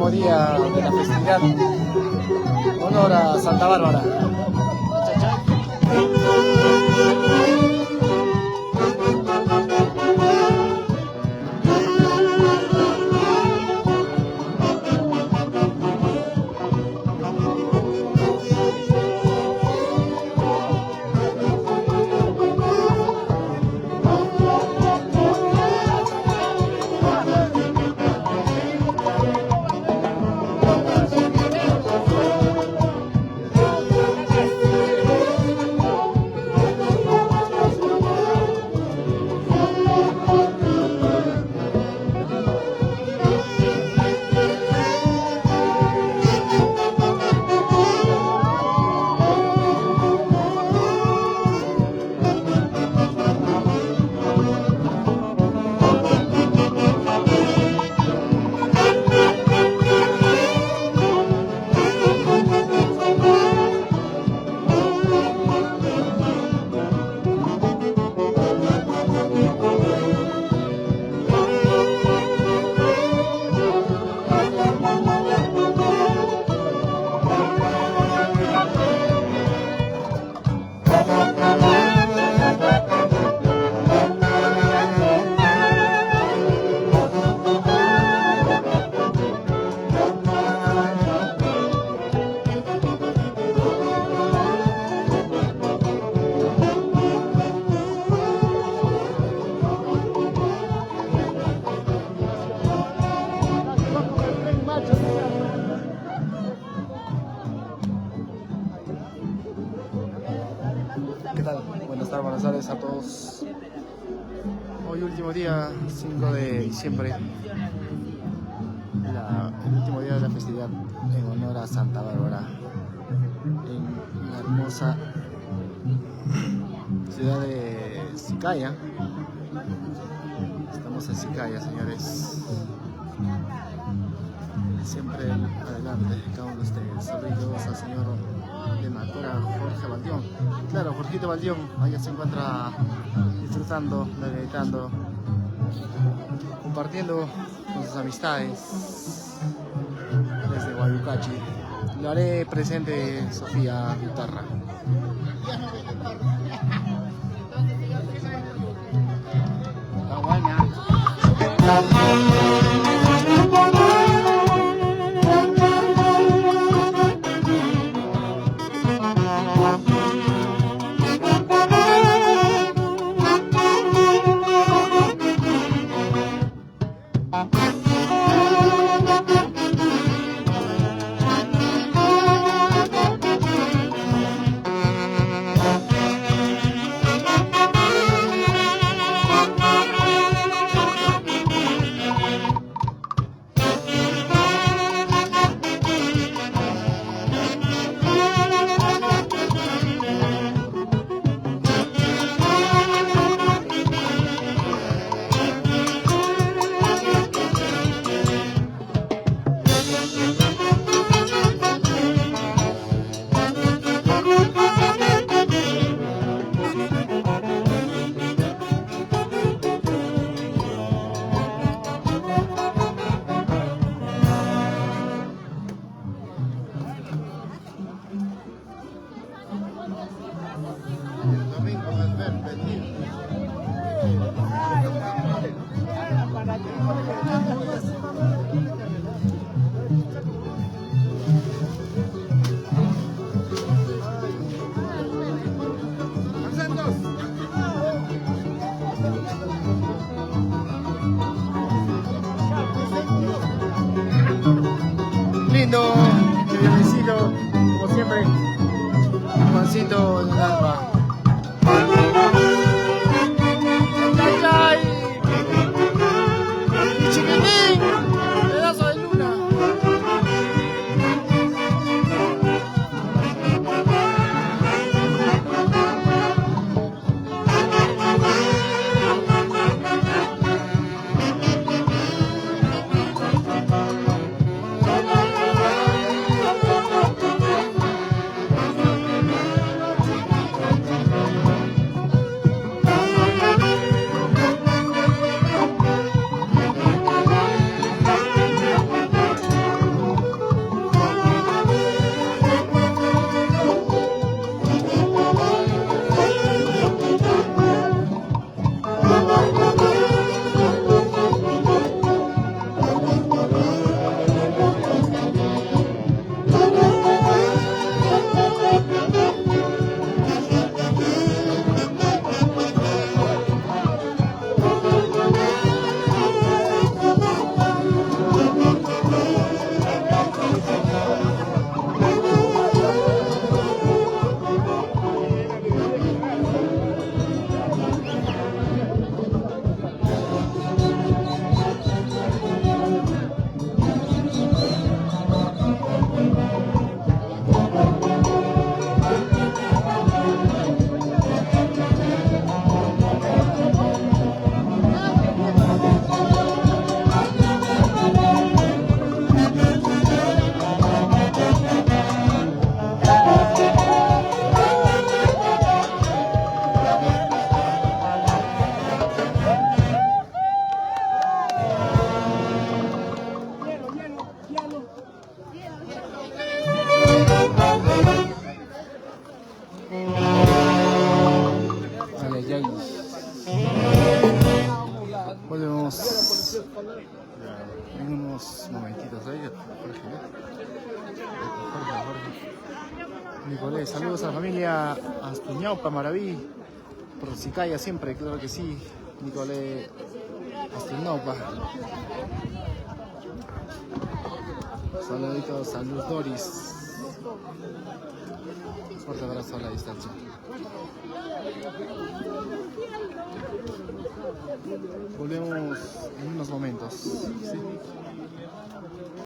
último día de la festividad, honor a Santa Bárbara. ¿Qué tal? Buenas tardes a todos. Hoy último día, 5 de diciembre, el último día de la festividad en honor a Santa Bárbara, en la hermosa ciudad de Sicaya. Estamos en Sicaya, señores. Siempre adelante, cada uno de ustedes. Saludos al señor de Macora, Jorge Baldión. Claro, Jorgito Baldión, allá se encuentra disfrutando, meditando, compartiendo con sus amistades desde Guayucachi. Lo haré presente, Sofía Guitarra. Está buena. Lindo, biencito, como siempre, un pancito en el alma. Chiquitín, pedazo de luna. Nicolás, saludos a la familia Astuñaupa, Maraví, por Sicaya siempre, claro que sí, Nicolás Astuñaupa. Saluditos a Luz Doris. Fuerte abrazo a la distancia. Volvemos en unos momentos. ¿Sí?